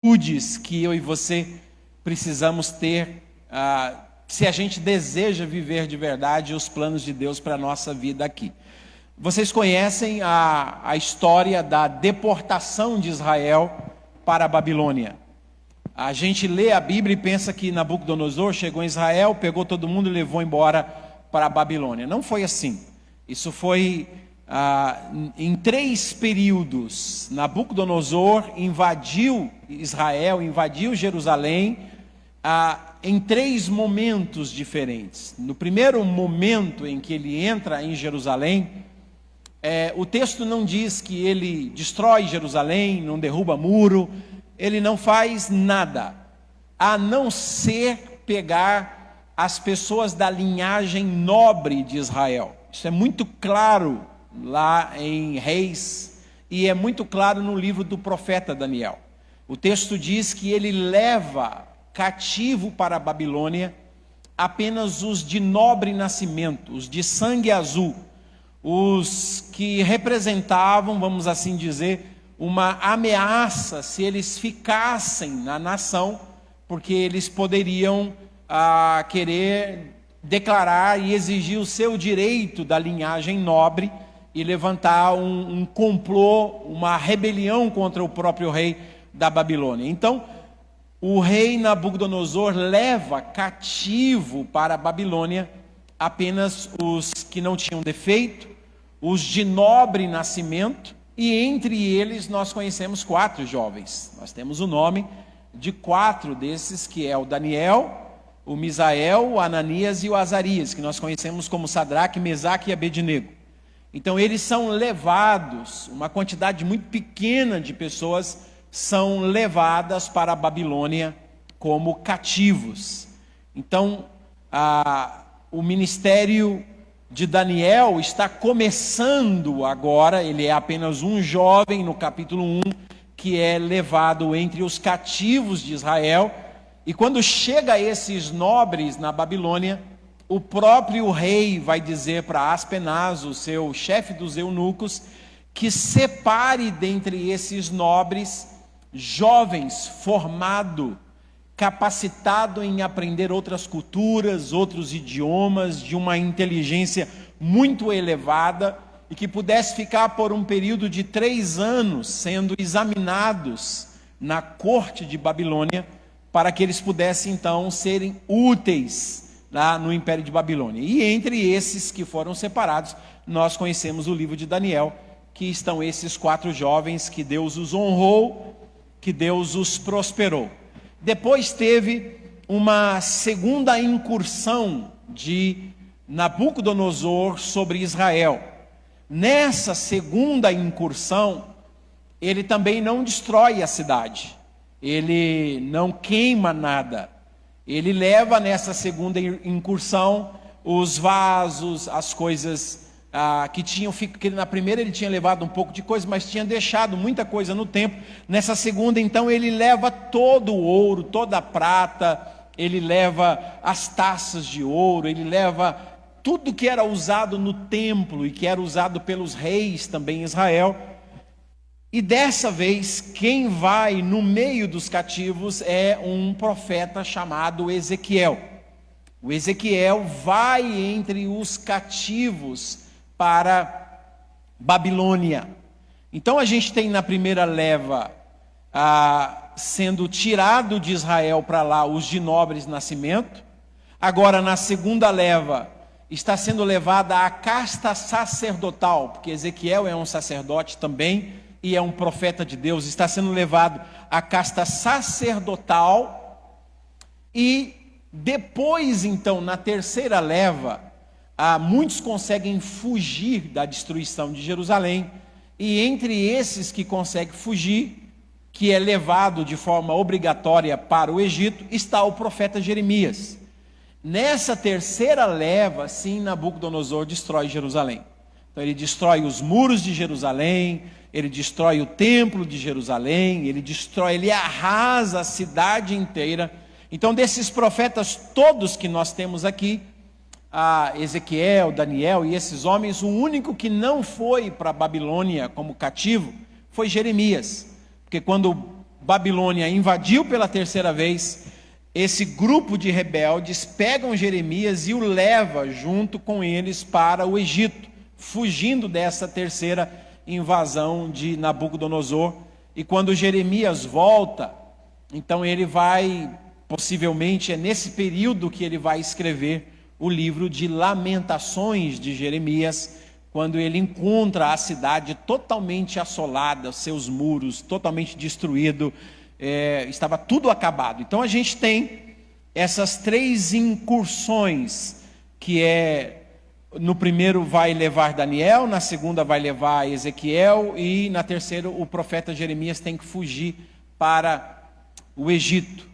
atitudes que eu e você precisamos ter, se a gente deseja viver de verdade os planos de Deus para a nossa vida aqui. Vocês conhecem a história da deportação de Israel para a Babilônia. A gente lê a Bíblia e pensa que Nabucodonosor chegou em Israel, pegou todo mundo e levou embora para a Babilônia. Não foi assim. Isso foi em 3 períodos. Nabucodonosor invadiu Israel, invadiu Jerusalém, em 3 momentos diferentes. No primeiro momento em que ele entra em Jerusalém, o texto não diz que ele destrói Jerusalém, não derruba muro, ele não faz nada, a não ser pegar as pessoas da linhagem nobre de Israel. Isso é muito claro lá em Reis, e é muito claro no livro do profeta Daniel. O texto diz que ele leva cativo para a Babilônia apenas os de nobre nascimento, os de sangue azul, os que representavam, vamos assim dizer, uma ameaça se eles ficassem na nação, porque eles poderiam querer declarar e exigir o seu direito da linhagem nobre e levantar um complô, uma rebelião contra o próprio rei da Babilônia. Então, o rei Nabucodonosor leva cativo para a Babilônia apenas os que não tinham defeito, os de nobre nascimento, e entre eles nós conhecemos 4 jovens. Nós temos o nome de 4 desses, que é o Daniel, o Misael, o Ananias e o Azarias, que nós conhecemos como Sadraque, Mesaque e Abednego. Então eles são levados, uma quantidade muito pequena de pessoas são levadas para a Babilônia como cativos. Então o ministério de Daniel está começando agora. Ele é apenas um jovem no capítulo 1, que é levado entre os cativos de Israel, e quando chega a esses nobres na Babilônia, o próprio rei vai dizer para Aspenaz, o seu chefe dos eunucos, que separe dentre esses nobres jovens formados, capacitado em aprender outras culturas, outros idiomas, de uma inteligência muito elevada, e que pudesse ficar por um período de 3 anos sendo examinados na corte de Babilônia, para que eles pudessem então serem úteis lá no Império de Babilônia. E entre esses que foram separados, nós conhecemos o livro de Daniel, que estão esses 4 jovens que Deus os honrou, que Deus os prosperou. Depois teve uma segunda incursão de Nabucodonosor sobre Israel. Nessa segunda incursão, ele também não destrói a cidade, ele não queima nada. Ele leva nessa segunda incursão os vasos, as coisas que na primeira ele tinha levado um pouco de coisa, mas tinha deixado muita coisa no templo. Nessa segunda, então, ele leva todo o ouro, toda a prata, ele leva as taças de ouro, ele leva tudo que era usado no templo e que era usado pelos reis também em Israel. E dessa vez, quem vai no meio dos cativos é um profeta chamado Ezequiel. O Ezequiel vai entre os cativos para Babilônia. Então a gente tem na primeira leva sendo tirado de Israel para lá os de nobres nascimento. Agora na segunda leva está sendo levada a casta sacerdotal, porque Ezequiel é um sacerdote também e é um profeta de Deus. Está sendo levado a casta sacerdotal, e depois então na terceira leva muitos conseguem fugir da destruição de Jerusalém, e entre esses que conseguem fugir, que é levado de forma obrigatória para o Egito, está o profeta Jeremias. Nessa terceira leva, sim, Nabucodonosor destrói Jerusalém. Então ele destrói os muros de Jerusalém, ele destrói o templo de Jerusalém, ele arrasa a cidade inteira. Então desses profetas todos que nós temos aqui, Ezequiel, Daniel e esses homens, o único que não foi para a Babilônia como cativo foi Jeremias, porque quando Babilônia invadiu pela terceira vez, esse grupo de rebeldes pegam Jeremias e o leva junto com eles para o Egito, fugindo dessa terceira invasão de Nabucodonosor. E quando Jeremias volta, então ele vai, possivelmente é nesse período que ele vai escrever o livro de Lamentações de Jeremias, quando ele encontra a cidade totalmente assolada, seus muros totalmente destruídos, estava tudo acabado. Então a gente tem essas três incursões, que no primeiro vai levar Daniel, na segunda vai levar Ezequiel, e na terceira o profeta Jeremias tem que fugir para o Egito.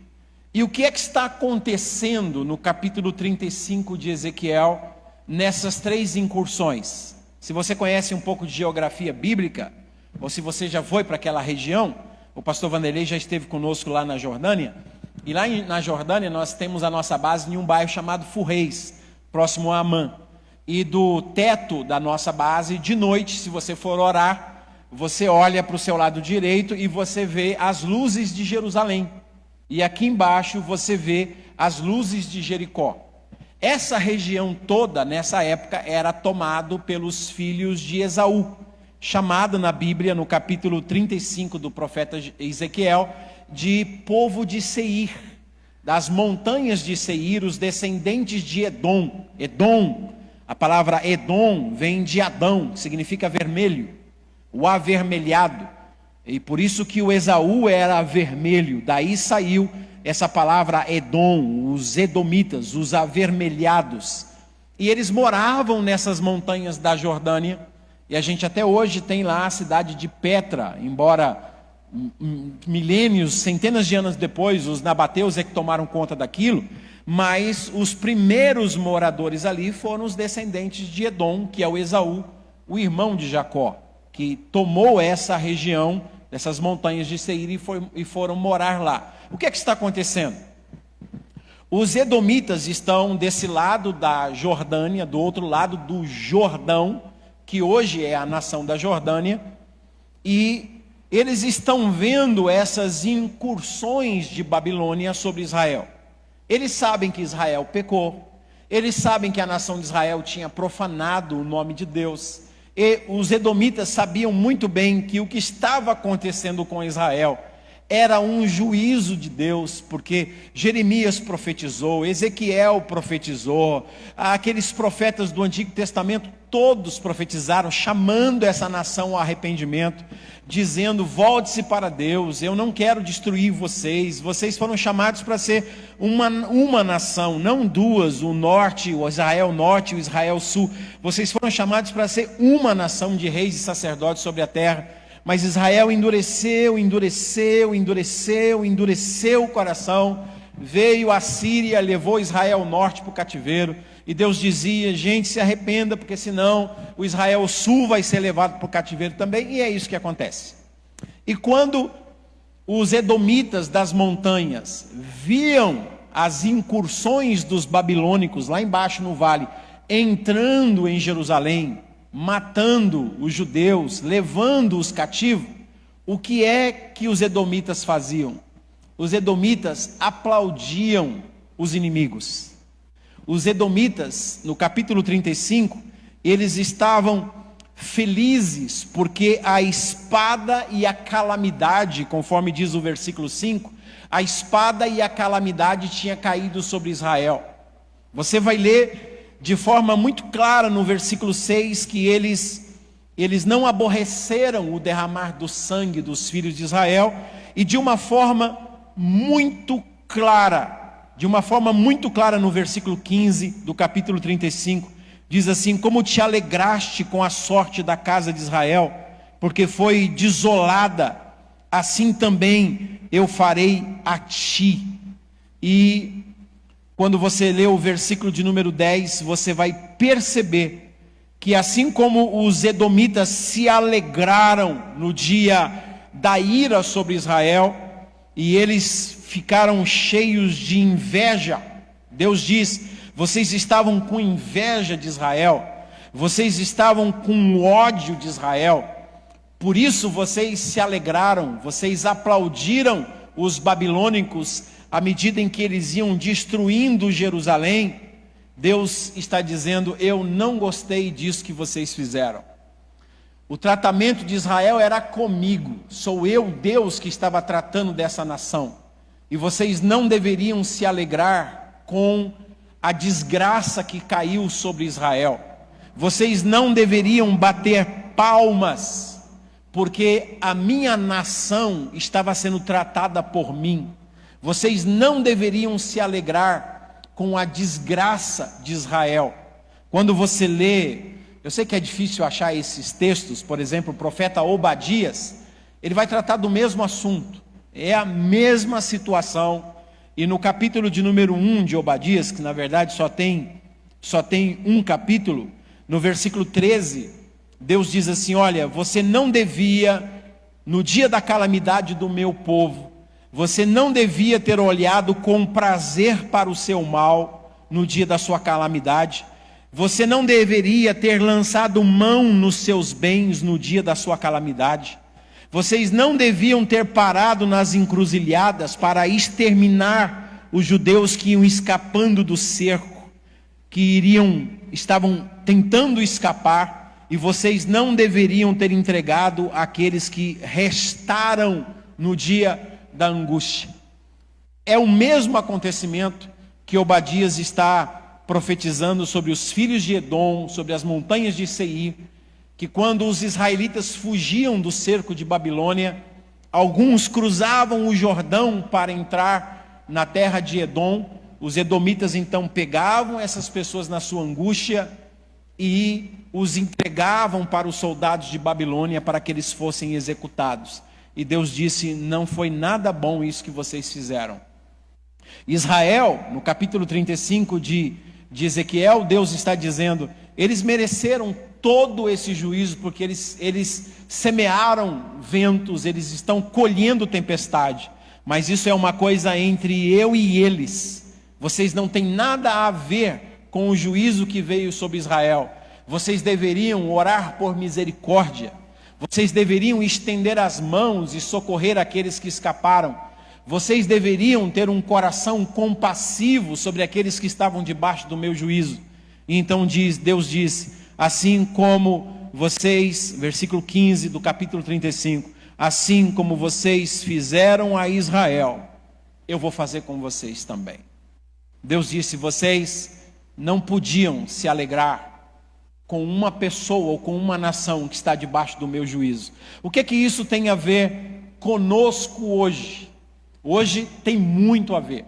E o que é que está acontecendo no capítulo 35 de Ezequiel, nessas três incursões? Se você conhece um pouco de geografia bíblica, ou se você já foi para aquela região, o pastor Vanderlei já esteve conosco lá na Jordânia, e lá na Jordânia nós temos a nossa base em um bairro chamado Furreis, próximo a Amã. E do teto da nossa base, de noite, se você for orar, você olha para o seu lado direito e você vê as luzes de Jerusalém. E aqui embaixo você vê as luzes de Jericó. Essa região toda, nessa época, era tomado pelos filhos de Esaú, chamado na Bíblia, no capítulo 35 do profeta Ezequiel, de povo de Seir, das montanhas de Seir, os descendentes de Edom. Edom, a palavra Edom vem de Adão, que significa vermelho, o avermelhado. E por isso que o Esaú era vermelho, daí saiu essa palavra Edom, os edomitas, os avermelhados. E eles moravam nessas montanhas da Jordânia, e a gente até hoje tem lá a cidade de Petra, embora milênios, centenas de anos depois, os nabateus é que tomaram conta daquilo, mas os primeiros moradores ali foram os descendentes de Edom, que é o Esaú, o irmão de Jacó, que tomou essa região, dessas montanhas de Seir, e foram morar lá. O que é que está acontecendo? Os edomitas estão desse lado da Jordânia, do outro lado do Jordão, que hoje é a nação da Jordânia, e eles estão vendo essas incursões de Babilônia sobre Israel. Eles sabem que Israel pecou, eles sabem que a nação de Israel tinha profanado o nome de Deus, e os edomitas sabiam muito bem que o que estava acontecendo com Israel era um juízo de Deus, porque Jeremias profetizou, Ezequiel profetizou, aqueles profetas do Antigo Testamento, todos profetizaram, chamando essa nação ao arrependimento, dizendo: volte-se para Deus, eu não quero destruir vocês, vocês foram chamados para ser uma nação, não duas, o norte, o Israel norte e o Israel sul, vocês foram chamados para ser uma nação de reis e sacerdotes sobre a terra. Mas Israel endureceu o coração, veio a Síria, levou Israel norte para o cativeiro, e Deus dizia: gente, se arrependa, porque senão o Israel sul vai ser levado para o cativeiro também, e é isso que acontece. E quando os edomitas das montanhas viam as incursões dos babilônicos lá embaixo no vale, entrando em Jerusalém, matando os judeus, levando-os cativos, o que é que os edomitas faziam? Os edomitas aplaudiam os inimigos. Os edomitas, no capítulo 35, eles estavam felizes, porque a espada e a calamidade, conforme diz o versículo 5, a espada e a calamidade tinha caído sobre Israel. Você vai ler de forma muito clara no versículo 6, que eles não aborreceram o derramar do sangue dos filhos de Israel, e de uma forma muito clara no versículo 15 do capítulo 35, diz assim: como te alegraste com a sorte da casa de Israel, porque foi desolada, assim também eu farei a ti. E quando você lê o versículo de número 10, você vai perceber que assim como os edomitas se alegraram no dia da ira sobre Israel, e eles ficaram cheios de inveja, Deus diz: vocês estavam com inveja de Israel, vocês estavam com ódio de Israel, por isso vocês se alegraram, vocês aplaudiram os babilônicos à medida em que eles iam destruindo Jerusalém. Deus está dizendo: eu não gostei disso que vocês fizeram. O tratamento de Israel era comigo, sou eu, Deus, que estava tratando dessa nação. E vocês não deveriam se alegrar com a desgraça que caiu sobre Israel. Vocês não deveriam bater palmas, porque a minha nação estava sendo tratada por mim. Vocês não deveriam se alegrar com a desgraça de Israel. Quando você lê, eu sei que é difícil achar esses textos, por exemplo, o profeta Obadias, ele vai tratar do mesmo assunto, é a mesma situação. E no capítulo de número 1 de Obadias, que na verdade só tem um capítulo, no versículo 13, Deus diz assim: olha, você não devia, no dia da calamidade do meu povo, você não devia ter olhado com prazer para o seu mal no dia da sua calamidade. Você não deveria ter lançado mão nos seus bens no dia da sua calamidade. Vocês não deviam ter parado nas encruzilhadas para exterminar os judeus que iam escapando do cerco, que estavam tentando escapar, e vocês não deveriam ter entregado aqueles que restaram no dia da angústia. É o mesmo acontecimento que Obadias está profetizando sobre os filhos de Edom, sobre as montanhas de Seir, que quando os israelitas fugiam do cerco de Babilônia, alguns cruzavam o Jordão para entrar na terra de Edom. Os edomitas então pegavam essas pessoas na sua angústia e os entregavam para os soldados de Babilônia para que eles fossem executados. E Deus disse: não foi nada bom isso que vocês fizeram. Israel, no capítulo 35 de Ezequiel, Deus está dizendo: eles mereceram todo esse juízo, porque eles semearam ventos, eles estão colhendo tempestade, mas isso é uma coisa entre eu e eles. Vocês não têm nada a ver com o juízo que veio sobre Israel. Vocês deveriam orar por misericórdia, vocês deveriam estender as mãos e socorrer aqueles que escaparam. Vocês deveriam ter um coração compassivo sobre aqueles que estavam debaixo do meu juízo. E então Deus disse: assim como vocês, versículo 15 do capítulo 35, assim como vocês fizeram a Israel, eu vou fazer com vocês também. Deus disse: vocês não podiam se alegrar com uma pessoa ou com uma nação que está debaixo do meu juízo. O que é que isso tem a ver conosco hoje? Hoje tem muito a ver,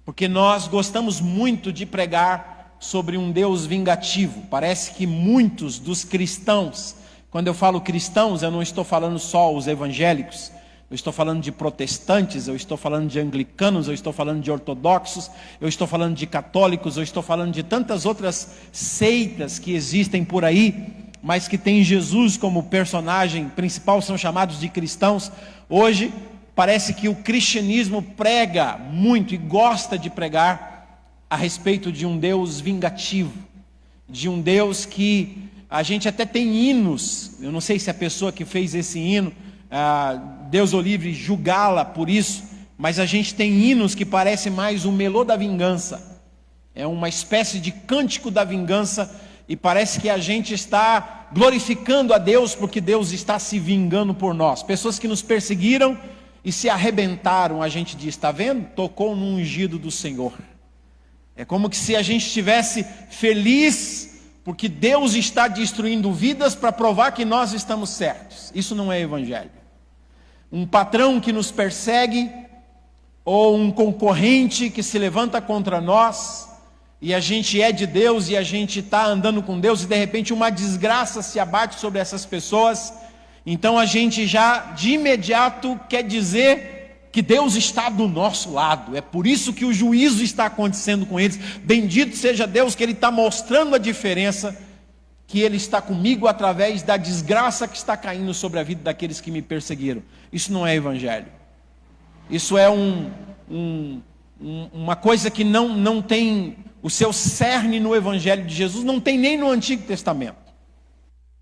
porque nós gostamos muito de pregar sobre um Deus vingativo. Parece que muitos dos cristãos, quando eu falo cristãos, eu não estou falando só os evangélicos, eu estou falando de protestantes, eu estou falando de anglicanos, eu estou falando de ortodoxos, eu estou falando de católicos, eu estou falando de tantas outras seitas que existem por aí, mas que tem Jesus como personagem principal, são chamados de cristãos. Hoje parece que o cristianismo prega muito e gosta de pregar a respeito de um Deus vingativo, de um Deus que a gente até tem hinos. Eu não sei se a pessoa que fez esse hino, Deus o livre julgá-la por isso, mas a gente tem hinos que parecem mais um melô da vingança, é uma espécie de cântico da vingança, e parece que a gente está glorificando a Deus porque Deus está se vingando por nós. Pessoas que nos perseguiram e se arrebentaram, a gente diz: está vendo? Tocou no ungido do Senhor. É como que se a gente estivesse feliz porque Deus está destruindo vidas para provar que nós estamos certos. Isso não é evangelho. Um patrão que nos persegue, ou um concorrente que se levanta contra nós, e a gente é de Deus e a gente está andando com Deus, e de repente uma desgraça se abate sobre essas pessoas, então a gente já de imediato quer dizer que Deus está do nosso lado. É por isso que o juízo está acontecendo com eles. Bendito seja Deus que Ele está mostrando a diferença, que Ele está comigo através da desgraça que está caindo sobre a vida daqueles que me perseguiram. Isso não é evangelho. Isso é uma coisa que não tem o seu cerne no evangelho de Jesus, não tem nem no Antigo Testamento.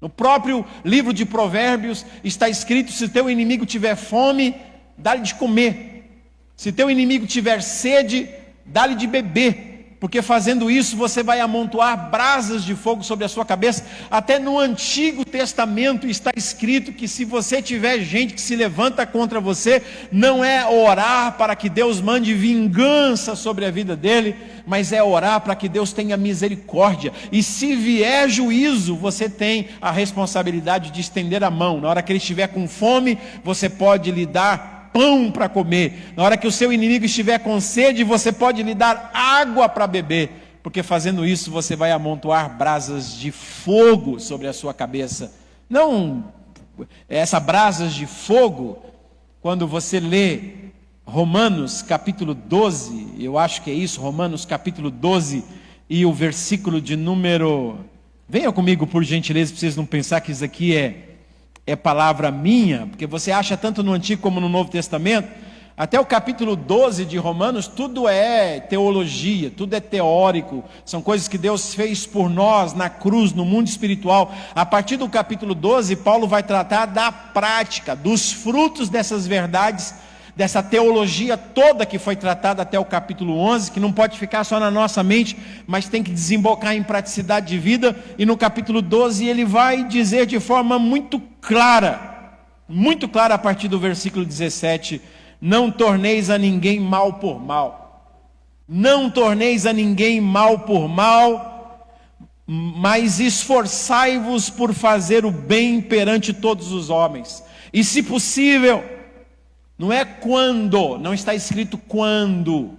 No próprio livro de Provérbios está escrito: se teu inimigo tiver fome, dá-lhe de comer. Se teu inimigo tiver sede, dá-lhe de beber. Porque fazendo isso você vai amontoar brasas de fogo sobre a sua cabeça. Até no Antigo Testamento está escrito que se você tiver gente que se levanta contra você, não é orar para que Deus mande vingança sobre a vida dele, mas é orar para que Deus tenha misericórdia. E se vier juízo, você tem a responsabilidade de estender a mão. Na hora que ele estiver com fome, você pode lhe dar pão para comer. Na hora que o seu inimigo estiver com sede, você pode lhe dar água para beber, porque fazendo isso você vai amontoar brasas de fogo sobre a sua cabeça. Não essas brasas de fogo, quando você lê Romanos capítulo 12, eu acho que é isso, Romanos capítulo 12 e o versículo de número... Venha comigo por gentileza, para vocês não pensar que isso aqui é palavra minha, porque você acha tanto no Antigo como no Novo Testamento. Até o capítulo 12 de Romanos, tudo é teologia, tudo é teórico, são coisas que Deus fez por nós na cruz, no mundo espiritual. A partir do capítulo 12, Paulo vai tratar da prática, dos frutos dessas verdades, dessa teologia toda que foi tratada até o capítulo 11, que não pode ficar só na nossa mente, mas tem que desembocar em praticidade de vida. E no capítulo 12 ele vai dizer de forma muito clara a partir do versículo 17: não torneis a ninguém mal por mal, não torneis a ninguém mal por mal, mas esforçai-vos por fazer o bem perante todos os homens, e se possível... Não é quando, não está escrito quando.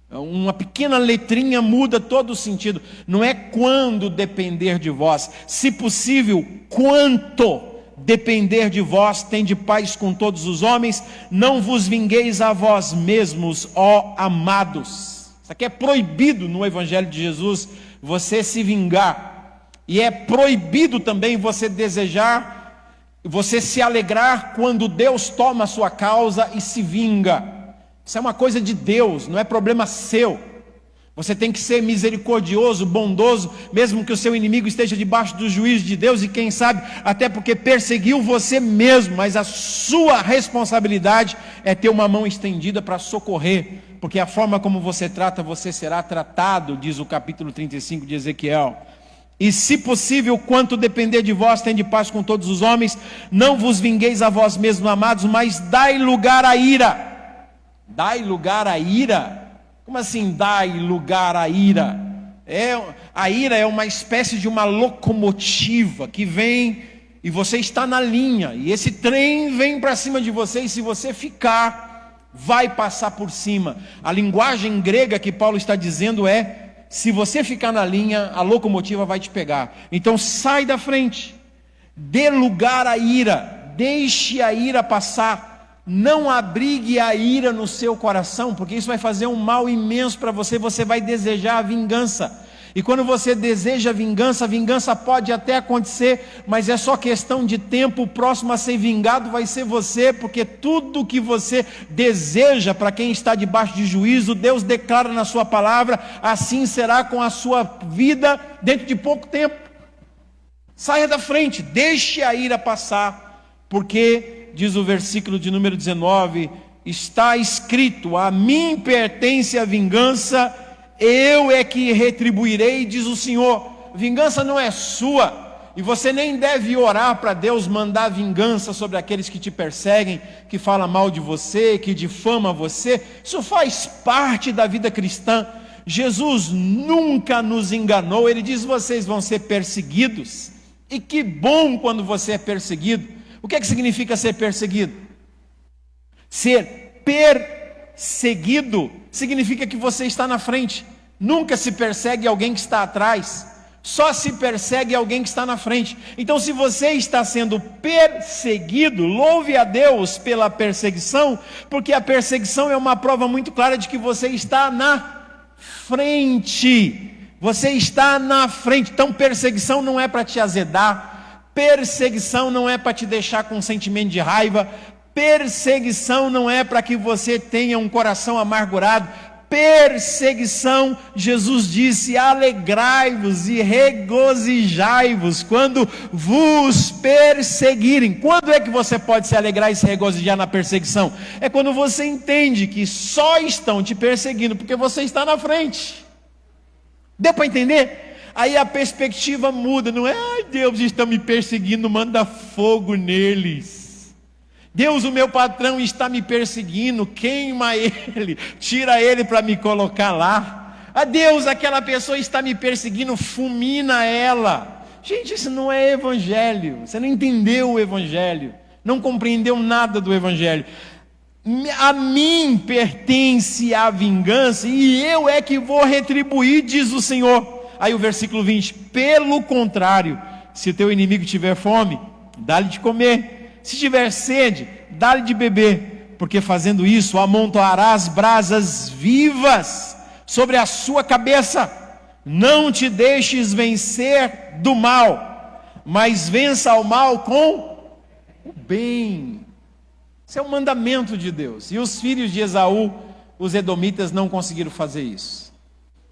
Uma pequena letrinha muda todo o sentido. Não é quando depender de vós. Se possível, quanto depender de vós, tende paz com todos os homens. Não vos vingueis a vós mesmos, ó amados. Isso aqui é proibido no Evangelho de Jesus, você se vingar. E é proibido também você desejar, você se alegrar quando Deus toma a sua causa e se vinga. Isso é uma coisa de Deus, não é problema seu. Você tem que ser misericordioso, bondoso, mesmo que o seu inimigo esteja debaixo do juízo de Deus, e quem sabe até porque perseguiu você mesmo, mas a sua responsabilidade é ter uma mão estendida para socorrer, porque a forma como você trata, você será tratado, diz o capítulo 35 de Ezequiel. E se possível, quanto depender de vós, tende paz com todos os homens. Não vos vingueis a vós mesmos, amados, mas dai lugar à ira. Dai lugar à ira? Como assim dai lugar à ira? A ira é uma espécie de uma locomotiva que vem e você está na linha, e esse trem vem para cima de você, e se você ficar, vai passar por cima. A linguagem grega que Paulo está dizendo é: se você ficar na linha, a locomotiva vai te pegar. Então sai da frente, dê lugar à ira, deixe a ira passar, não abrigue a ira no seu coração, porque isso vai fazer um mal imenso para você. Você vai desejar a vingança, e quando você deseja a vingança pode até acontecer, mas é só questão de tempo. O próximo a ser vingado vai ser você, porque tudo que você deseja para quem está debaixo de juízo, Deus declara na sua palavra, assim será com a sua vida dentro de pouco tempo. Saia da frente, deixe a ira passar, porque, diz o versículo de número 19, está escrito: a mim pertence a vingança, eu é que retribuirei, diz o Senhor. Vingança não é sua, e você nem deve orar para Deus mandar vingança sobre aqueles que te perseguem, que falam mal de você, que difamam você. Isso faz parte da vida cristã. Jesus nunca nos enganou. Ele diz: vocês vão ser perseguidos, e que bom quando você é perseguido. O que significa ser perseguido? Ser perseguido significa que você está na frente. Nunca se persegue alguém que está atrás, só se persegue alguém que está na frente. Então, se você está sendo perseguido, louve a Deus pela perseguição, porque a perseguição é uma prova muito clara de que você está na frente. Você está na frente. Então, perseguição não é para te azedar, perseguição não é para te deixar com um sentimento de raiva, perseguição não é para que você tenha um coração amargurado, perseguição, Jesus disse: alegrai-vos e regozijai-vos quando vos perseguirem. Quando é que você pode se alegrar e se regozijar na perseguição? É quando você entende que só estão te perseguindo porque você está na frente. Deu para entender? Aí a perspectiva muda, não é: ai, Deus está me perseguindo, manda fogo neles. Deus, o meu patrão, está me perseguindo, queima ele, tira ele para me colocar lá. Ah, Deus, aquela pessoa está me perseguindo, fulmina ela. Gente, isso não é evangelho. Você não entendeu o evangelho, não compreendeu nada do evangelho. A mim pertence a vingança e eu é que vou retribuir, diz o Senhor. Aí o versículo 20: pelo contrário, se o teu inimigo tiver fome, dá-lhe de comer. Se tiver sede, dá-lhe de beber, porque fazendo isso amontoarás brasas vivas sobre a sua cabeça. Não te deixes vencer do mal, mas vença o mal com o bem. Esse é o mandamento de Deus. E os filhos de Esaú, os edomitas, não conseguiram fazer isso.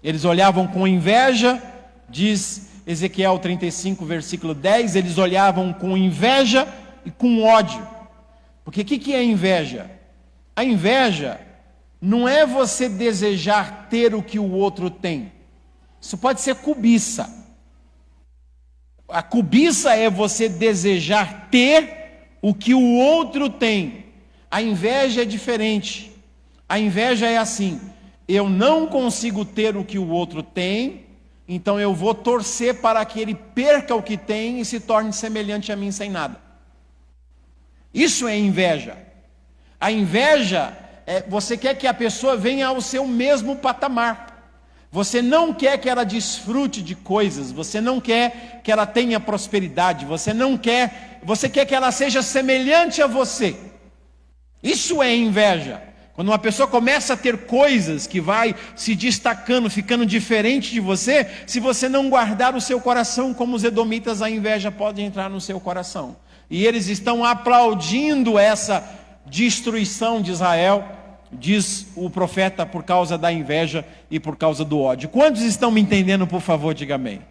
Eles olhavam com inveja, diz Ezequiel 35, versículo 10, eles olhavam com inveja e com ódio. Porque o que é inveja? A inveja não é você desejar ter o que o outro tem. Isso pode ser cobiça. A cobiça é você desejar ter o que o outro tem. A inveja é diferente. A inveja é assim: eu não consigo ter o que o outro tem, então eu vou torcer para que ele perca o que tem e se torne semelhante a mim sem nada. Isso é inveja. A inveja é você quer que a pessoa venha ao seu mesmo patamar. Você não quer que ela desfrute de coisas, você não quer que ela tenha prosperidade, você quer que ela seja semelhante a você. Isso é inveja. Quando uma pessoa começa a ter coisas que vai se destacando, ficando diferente de você, se você não guardar o seu coração, como os edomitas, a inveja pode entrar no seu coração. E eles estão aplaudindo essa destruição de Israel, diz o profeta, por causa da inveja e por causa do ódio. Quantos estão me entendendo, por favor, diga amém.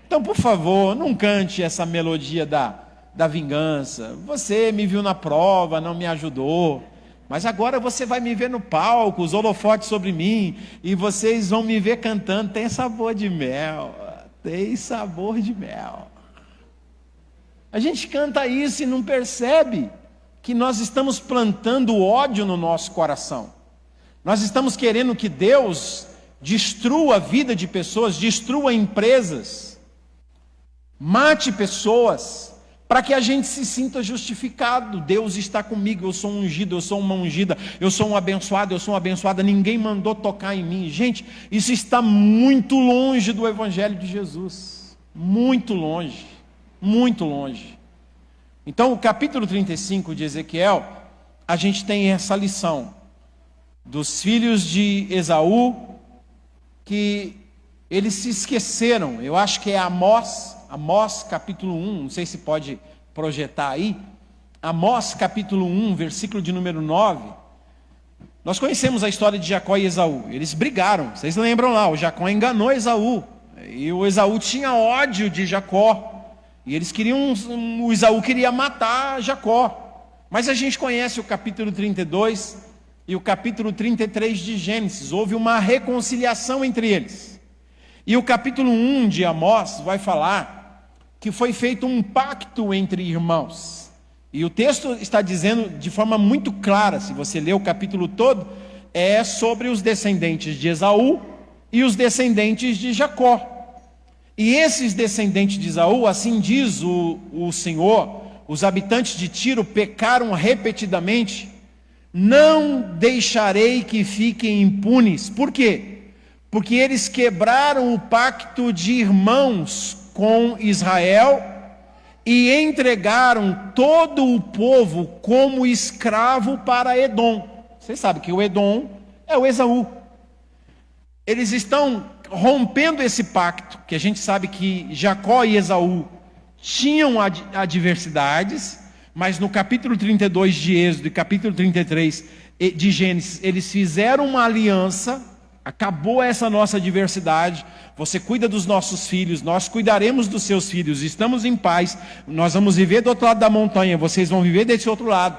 Então, por favor, não cante essa melodia da vingança. Você me viu na prova, não me ajudou, mas agora você vai me ver no palco, os holofotes sobre mim, e vocês vão me ver cantando: tem sabor de mel, tem sabor de mel. A gente canta isso e não percebe que nós estamos plantando ódio no nosso coração. Nós estamos querendo que Deus destrua a vida de pessoas, destrua empresas, mate pessoas, para que a gente se sinta justificado. Deus está comigo, eu sou um ungido, eu sou uma ungida, eu sou um abençoado, eu sou uma abençoada, ninguém mandou tocar em mim. Gente, isso está muito longe do Evangelho de Jesus, muito longe, muito longe. Então, o capítulo 35 de Ezequiel, a gente tem essa lição dos filhos de Esaú, que eles se esqueceram. Eu acho que é Amós capítulo 1, não sei se pode projetar aí. Amós capítulo 1, versículo de número 9. Nós conhecemos a história de Jacó e Esaú. Eles brigaram, vocês lembram lá, o Jacó enganou Esaú, e o Esaú tinha ódio de Jacó, e eles queriam, o Esaú queria matar Jacó. Mas a gente conhece o capítulo 32 e o capítulo 33 de Gênesis. Houve uma reconciliação entre eles. E o capítulo 1 de Amós vai falar que foi feito um pacto entre irmãos. E o texto está dizendo de forma muito clara, se você ler o capítulo todo, é sobre os descendentes de Esaú e os descendentes de Jacó. E esses descendentes de Esaú, assim diz o Senhor, os habitantes de Tiro pecaram repetidamente: não deixarei que fiquem impunes. Por quê? Porque eles quebraram o pacto de irmãos com Israel e entregaram todo o povo como escravo para Edom. Vocês sabem que o Edom é o Esaú. Eles estão rompendo esse pacto, que a gente sabe que Jacó e Esaú tinham adversidades, mas no capítulo 32 de Êxodo e capítulo 33 de Gênesis, eles fizeram uma aliança, Acabou essa nossa diversidade. Você cuida dos nossos filhos, nós cuidaremos dos seus filhos. Estamos em paz. Nós vamos viver do outro lado da montanha, vocês vão viver desse outro lado.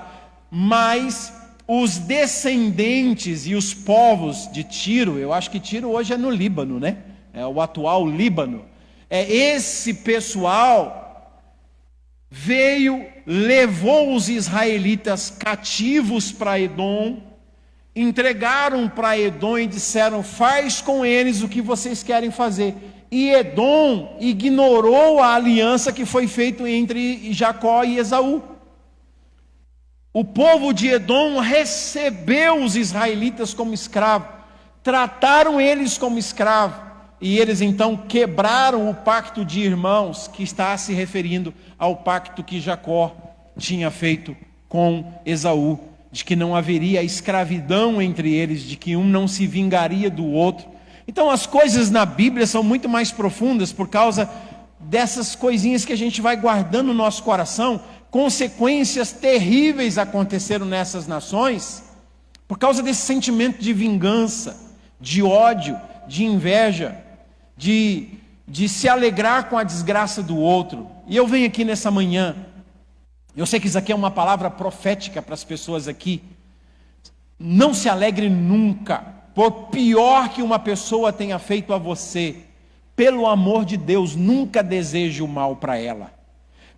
Mas os descendentes e os povos de Tiro, eu acho que Tiro hoje é no Líbano, né? É o atual Líbano. Esse pessoal veio, levou os israelitas cativos para Edom, entregaram para Edom e disseram: faz com eles o que vocês querem fazer. E Edom ignorou a aliança que foi feita entre Jacó e Esaú. O povo de Edom recebeu os israelitas como escravos, trataram eles como escravos, e eles então quebraram o pacto de irmãos, que está se referindo ao pacto que Jacó tinha feito com Esaú, de que não haveria escravidão entre eles, de que um não se vingaria do outro. Então as coisas na Bíblia são muito mais profundas por causa dessas coisinhas que a gente vai guardando no nosso coração. Consequências terríveis aconteceram nessas nações por causa desse sentimento de vingança, de ódio, de inveja, de se alegrar com a desgraça do outro. E eu venho aqui nessa manhã, eu sei que isso aqui é uma palavra profética para as pessoas aqui. Não se alegre nunca, por pior que uma pessoa tenha feito a você. Pelo amor de Deus, nunca deseje o mal para ela.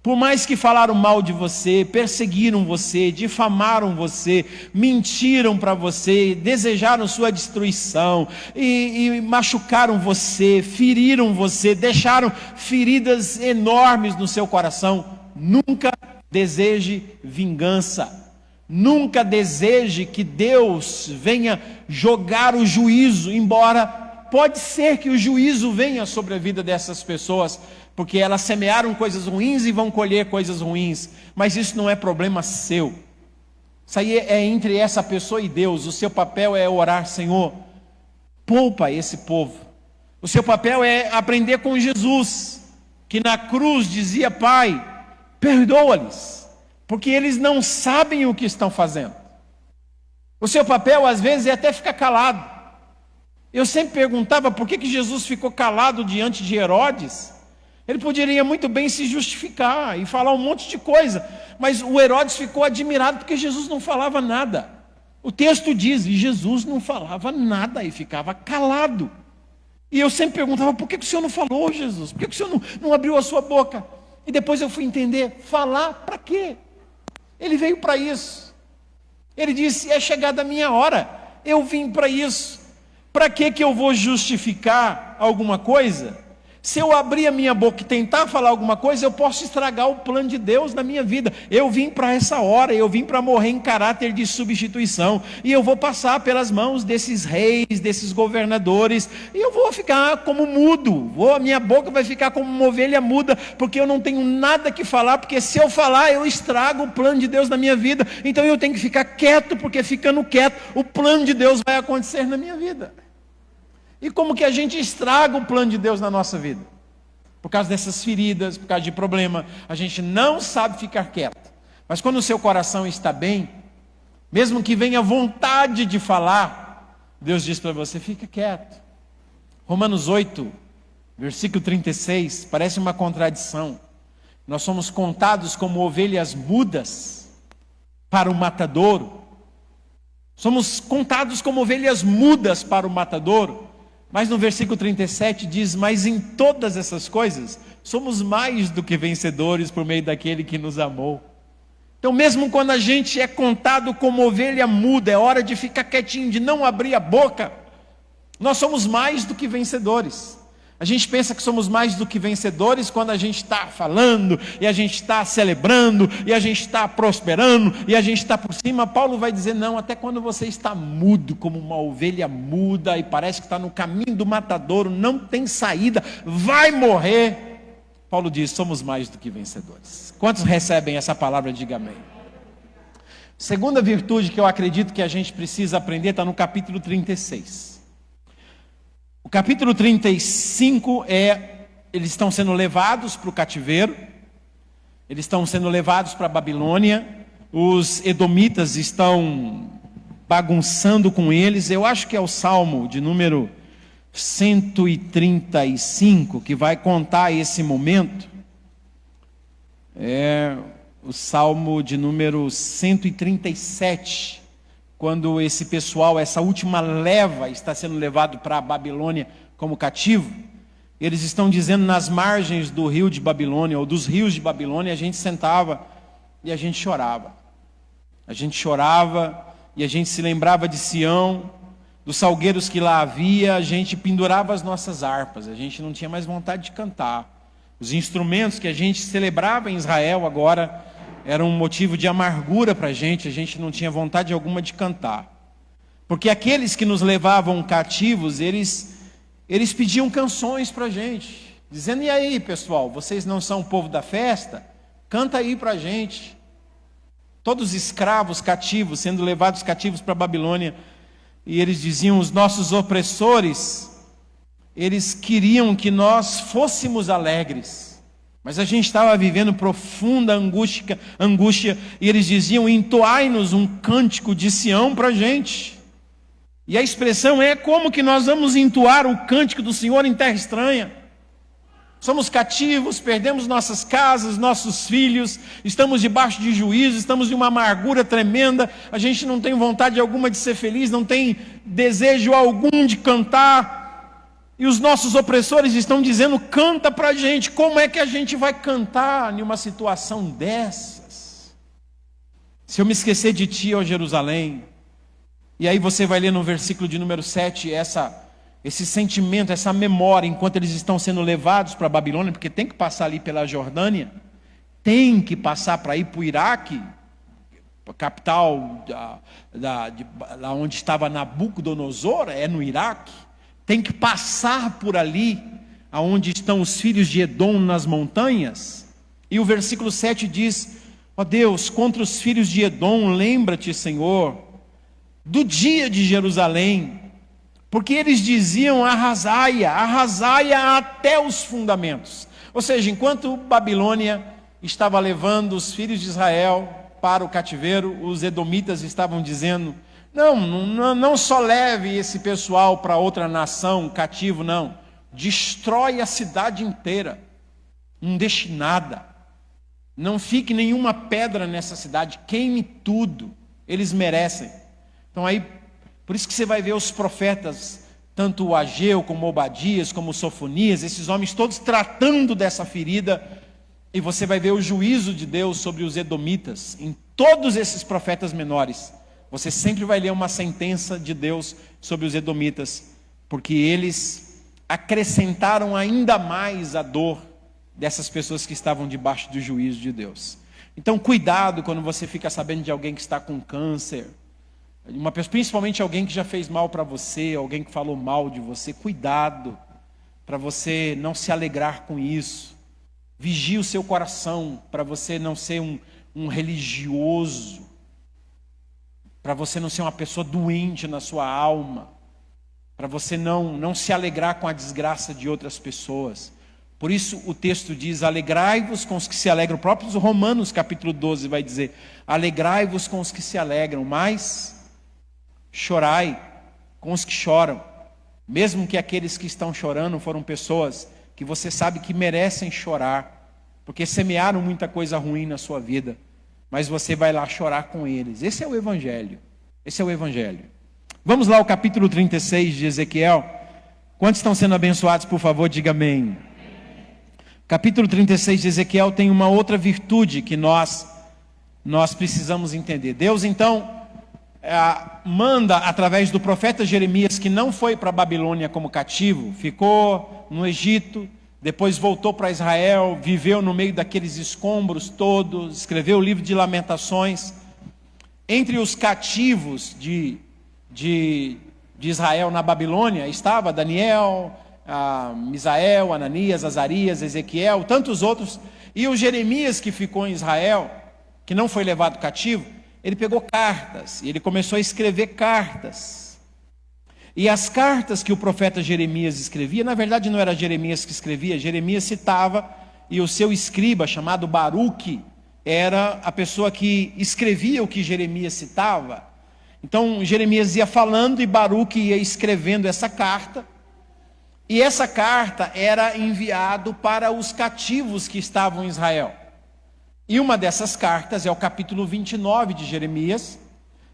Por mais que falaram mal de você, perseguiram você, difamaram você, mentiram para você, desejaram sua destruição, e machucaram você, feriram você, deixaram feridas enormes no seu coração, nunca deseje vingança. Nunca deseje que Deus venha jogar o juízo, embora pode ser que o juízo venha sobre a vida dessas pessoas, porque elas semearam coisas ruins e vão colher coisas ruins, mas isso não é problema seu. Isso aí é entre essa pessoa e Deus. O seu papel é orar: Senhor, poupa esse povo. O seu papel é aprender com Jesus, que na cruz dizia: Pai, perdoa-lhes, porque eles não sabem o que estão fazendo. O seu papel às vezes é até ficar calado. Eu sempre perguntava por que Jesus ficou calado diante de Herodes. Ele poderia muito bem se justificar e falar um monte de coisa, mas o Herodes ficou admirado porque Jesus não falava nada. O texto diz: e Jesus não falava nada e ficava calado. E eu sempre perguntava: por que o Senhor não falou, Jesus? Por que o Senhor não abriu a sua boca? E depois eu fui entender: falar para quê? Ele veio para isso. Ele disse: é chegada a minha hora, eu vim para isso. Para que eu vou justificar alguma coisa? Se eu abrir a minha boca e tentar falar alguma coisa, eu posso estragar o plano de Deus na minha vida. Eu vim para essa hora, eu vim para morrer em caráter de substituição, e eu vou passar pelas mãos desses reis, desses governadores, e eu vou ficar como mudo, a minha boca vai ficar como uma ovelha muda, porque eu não tenho nada que falar, porque se eu falar, eu estrago o plano de Deus na minha vida. Então eu tenho que ficar quieto, porque ficando quieto, o plano de Deus vai acontecer na minha vida. E como que a gente estraga o plano de Deus na nossa vida? Por causa dessas feridas, por causa de problema, a gente não sabe ficar quieto. Mas quando o seu coração está bem, mesmo que venha vontade de falar, Deus diz para você: fica quieto. Romanos 8, versículo 36, parece uma contradição. Nós somos contados como ovelhas mudas para o matadouro. Somos contados como ovelhas mudas para o matadouro. Mas no versículo 37 diz: mas em todas essas coisas, somos mais do que vencedores por meio daquele que nos amou. Então mesmo quando a gente é contado como ovelha muda, é hora de ficar quietinho, de não abrir a boca, nós somos mais do que vencedores. A gente pensa que somos mais do que vencedores quando a gente está falando, e a gente está celebrando, e a gente está prosperando, e a gente está por cima. Paulo vai dizer: não, até quando você está mudo, como uma ovelha muda, e parece que está no caminho do matadouro, não tem saída, vai morrer. Paulo diz: somos mais do que vencedores. Quantos recebem essa palavra? Diga amém. Segunda virtude que eu acredito que a gente precisa aprender está no capítulo 36. O capítulo 35 eles estão sendo levados para o cativeiro, eles estão sendo levados para a Babilônia, os edomitas estão bagunçando com eles. Eu acho que é o Salmo de número 135 que vai contar esse momento. É o Salmo de número 137, quando esse pessoal, essa última leva, está sendo levado para a Babilônia como cativo. Eles estão dizendo, nas margens do rio de Babilônia, ou dos rios de Babilônia, a gente sentava e a gente chorava. A gente chorava e a gente se lembrava de Sião, dos salgueiros que lá havia, a gente pendurava as nossas harpas, a gente não tinha mais vontade de cantar. Os instrumentos que a gente celebrava em Israel agora eram um motivo de amargura para a gente não tinha vontade alguma de cantar. Porque aqueles que nos levavam cativos, eles pediam canções para a gente, dizendo, e aí pessoal, vocês não são o povo da festa? Canta aí para a gente. Todos escravos cativos, sendo levados cativos para a Babilônia, e eles diziam, os nossos opressores, eles queriam que nós fôssemos alegres, mas a gente estava vivendo profunda angústia, e eles diziam, entoai-nos um cântico de Sião para a gente. E a expressão é, como que nós vamos entoar o cântico do Senhor em terra estranha? Somos cativos, perdemos nossas casas, nossos filhos, estamos debaixo de juízo, estamos em uma amargura tremenda, a gente não tem vontade alguma de ser feliz, não tem desejo algum de cantar, e os nossos opressores estão dizendo, canta para a gente. Como é que a gente vai cantar em uma situação dessas? Se eu me esquecer de ti, ó Jerusalém. E aí você vai ler no versículo de número 7, esse sentimento, essa memória, enquanto eles estão sendo levados para a Babilônia, porque tem que passar ali pela Jordânia, tem que passar para ir para o Iraque, a capital lá onde estava Nabucodonosor, é no Iraque. Tem que passar por ali, aonde estão os filhos de Edom nas montanhas. E o versículo 7 diz, ó Deus, contra os filhos de Edom, lembra-te, Senhor, do dia de Jerusalém, porque eles diziam, arrasai-a até os fundamentos. Ou seja, enquanto Babilônia estava levando os filhos de Israel para o cativeiro, os edomitas estavam dizendo, não só leve esse pessoal para outra nação, cativo, não. Destrói a cidade inteira. Não deixe nada. Não fique nenhuma pedra nessa cidade. Queime tudo. Eles merecem. Então aí, por isso que você vai ver os profetas, tanto o Ageu, como Obadias, como Sofonias, esses homens todos tratando dessa ferida. E você vai ver o juízo de Deus sobre os edomitas. Em todos esses profetas menores, você sempre vai ler uma sentença de Deus sobre os edomitas, porque eles acrescentaram ainda mais a dor dessas pessoas que estavam debaixo do juízo de Deus. Então cuidado quando você fica sabendo de alguém que está com câncer, principalmente alguém que já fez mal para você, alguém que falou mal de você. Cuidado para você não se alegrar com isso. Vigie o seu coração para você não ser um religioso, para você não ser uma pessoa doente na sua alma, para você não se alegrar com a desgraça de outras pessoas. Por isso o texto diz, alegrai-vos com os que se alegram. O próprio Romanos capítulo 12 vai dizer, alegrai-vos com os que se alegram, mas chorai com os que choram. Mesmo que aqueles que estão chorando foram pessoas que você sabe que merecem chorar, porque semearam muita coisa ruim na sua vida, mas você vai lá chorar com eles. Esse é o Evangelho. Esse é o Evangelho. Vamos lá ao capítulo 36 de Ezequiel. Quantos estão sendo abençoados, por favor, diga amém. Capítulo 36 de Ezequiel tem uma outra virtude que nós precisamos entender. Deus então manda através do profeta Jeremias, que não foi para a Babilônia como cativo, ficou no Egito, depois voltou para Israel, viveu no meio daqueles escombros todos, escreveu o livro de Lamentações. Entre os cativos de Israel na Babilônia estava Daniel, Misael, Ananias, Azarias, Ezequiel, tantos outros. E o Jeremias, que ficou em Israel, que não foi levado cativo, ele pegou cartas e ele começou a escrever cartas. E as cartas que o profeta Jeremias escrevia, na verdade não era Jeremias que escrevia, Jeremias citava, e o seu escriba, chamado Baruque, era a pessoa que escrevia o que Jeremias citava. Então Jeremias ia falando e Baruque ia escrevendo essa carta. E essa carta era enviada para os cativos que estavam em Israel. E uma dessas cartas é o capítulo 29 de Jeremias,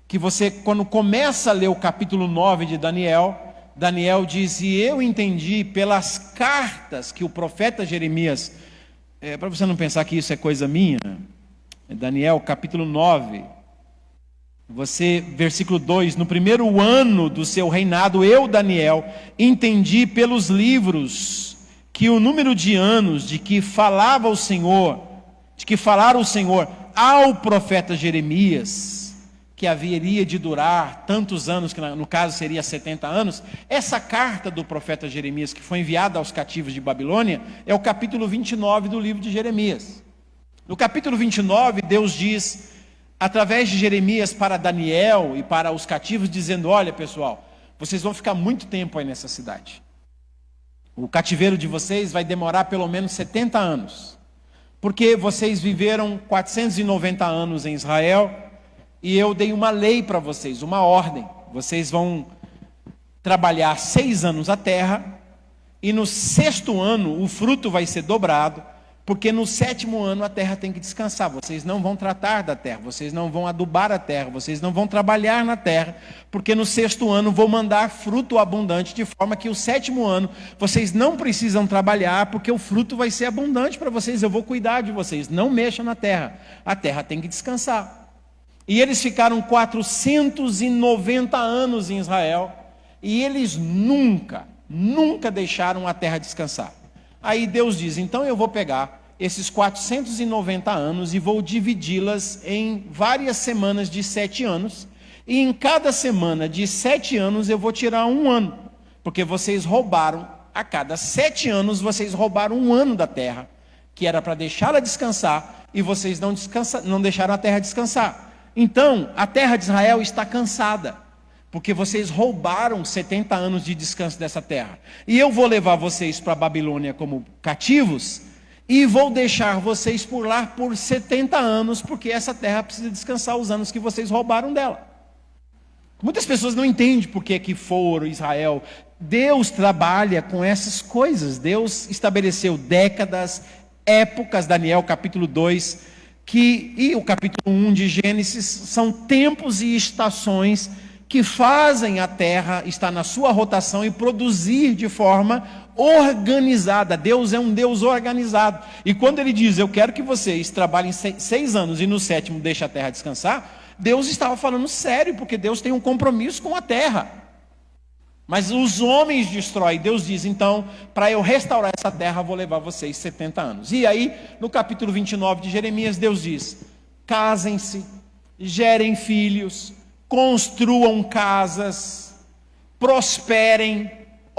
que você, quando começa a ler o capítulo 9 de Daniel, Daniel diz: e eu entendi pelas cartas que o profeta Jeremias, para você não pensar que isso é coisa minha, Daniel capítulo 9, versículo 2: no primeiro ano do seu reinado, eu, Daniel, entendi pelos livros que o número de anos de que falara o Senhor ao profeta Jeremias, que haveria de durar tantos anos, que no caso seria 70 anos, essa carta do profeta Jeremias, que foi enviada aos cativos de Babilônia, é o capítulo 29 do livro de Jeremias. No capítulo 29, Deus diz, através de Jeremias para Daniel e para os cativos, dizendo: olha pessoal, vocês vão ficar muito tempo aí nessa cidade. O cativeiro de vocês vai demorar pelo menos 70 anos. Porque vocês viveram 490 anos em Israel, e eu dei uma lei para vocês, uma ordem. Vocês vão trabalhar 6 anos a terra, e no 6º ano o fruto vai ser dobrado, porque no 7º ano a terra tem que descansar. Vocês não vão tratar da terra, vocês não vão adubar a terra, vocês não vão trabalhar na terra, porque no 6º ano vou mandar fruto abundante, de forma que o 7º ano vocês não precisam trabalhar, porque o fruto vai ser abundante para vocês, eu vou cuidar de vocês. Não mexam na terra, a terra tem que descansar. E eles ficaram 490 anos em Israel, e eles nunca deixaram a terra descansar. Aí Deus diz: então eu vou pegar esses 490 anos e vou dividi-las em várias semanas de 7 anos, e em cada semana de 7 anos eu vou tirar 1 ano, porque vocês roubaram, a cada 7 anos vocês roubaram 1 ano da terra, que era para deixá-la descansar, e vocês não deixaram a terra descansar. Então, a terra de Israel está cansada, porque vocês roubaram 70 anos de descanso dessa terra. E eu vou levar vocês para a Babilônia como cativos, e vou deixar vocês por lá por 70 anos, porque essa terra precisa descansar os anos que vocês roubaram dela. Muitas pessoas não entendem por que foram Israel. Deus trabalha com essas coisas. Deus estabeleceu décadas, épocas. Daniel capítulo 2... e o capítulo 1 de Gênesis são tempos e estações que fazem a terra estar na sua rotação e produzir de forma organizada. Deus é um Deus organizado. E quando ele diz: eu quero que vocês trabalhem 6 anos e no 7º deixe a terra descansar, Deus estava falando sério, porque Deus tem um compromisso com a terra. Mas os homens destroem. Deus diz: então, para eu restaurar essa terra, vou levar vocês 70 anos. E aí, no capítulo 29 de Jeremias, Deus diz: casem-se, gerem filhos, construam casas, prosperem,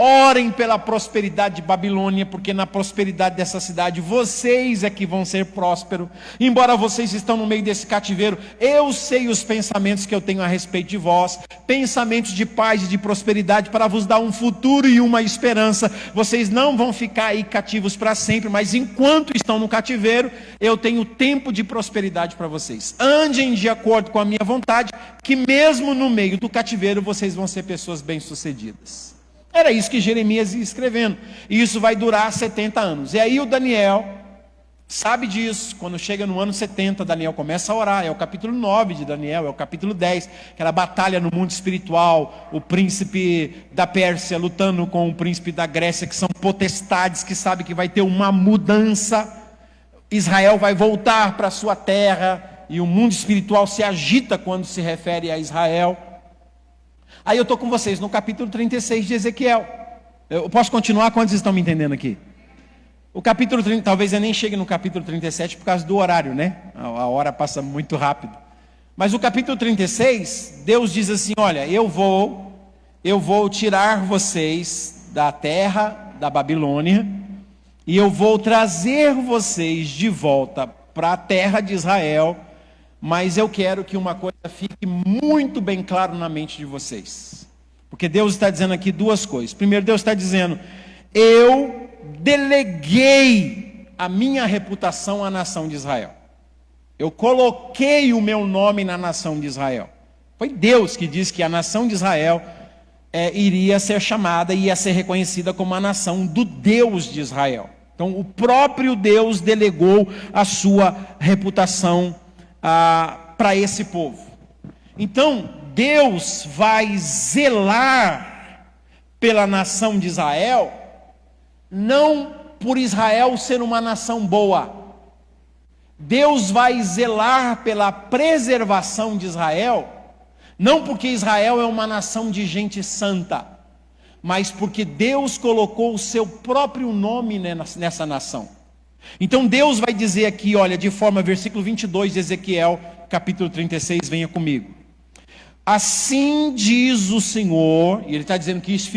orem pela prosperidade de Babilônia, porque na prosperidade dessa cidade vocês é que vão ser prósperos. Embora vocês estão no meio desse cativeiro, eu sei os pensamentos que eu tenho a respeito de vós, pensamentos de paz e de prosperidade, para vos dar um futuro e uma esperança. Vocês não vão ficar aí cativos para sempre, mas enquanto estão no cativeiro, eu tenho tempo de prosperidade para vocês. Andem de acordo com a minha vontade, que mesmo no meio do cativeiro vocês vão ser pessoas bem-sucedidas. Era isso que Jeremias ia escrevendo. E isso vai durar 70 anos. E aí o Daniel sabe disso. Quando chega no ano 70, Daniel começa a orar. É o capítulo 9 de Daniel, é o capítulo 10. Aquela batalha no mundo espiritual. O príncipe da Pérsia lutando com o príncipe da Grécia, que são potestades, que sabem que vai ter uma mudança. Israel vai voltar para a sua terra. E o mundo espiritual se agita quando se refere a Israel. Aí eu estou com vocês no capítulo 36 de Ezequiel. Eu posso continuar? Quantos estão me entendendo aqui? O capítulo 30, talvez eu nem chegue no capítulo 37 por causa do horário, né? A hora passa muito rápido. Mas o capítulo 36, Deus diz assim: olha, eu vou tirar vocês da terra da Babilônia, e eu vou trazer vocês de volta para a terra de Israel. Mas eu quero que uma coisa fique muito bem claro na mente de vocês. Porque Deus está dizendo aqui 2 coisas. Primeiro, Deus está dizendo: eu deleguei a minha reputação à nação de Israel. Eu coloquei o meu nome na nação de Israel. Foi Deus que disse que a nação de Israel iria ser chamada e ia ser reconhecida como a nação do Deus de Israel. Então, o próprio Deus delegou a sua reputação para esse povo. Então, Deus vai zelar pela nação de Israel, não por Israel ser uma nação boa. Deus vai zelar pela preservação de Israel, não porque Israel é uma nação de gente santa, mas porque Deus colocou o seu próprio nome nessa nação. Então Deus vai dizer aqui, olha, versículo 22 de Ezequiel, capítulo 36, venha comigo. Assim diz o Senhor, e Ele está dizendo que isso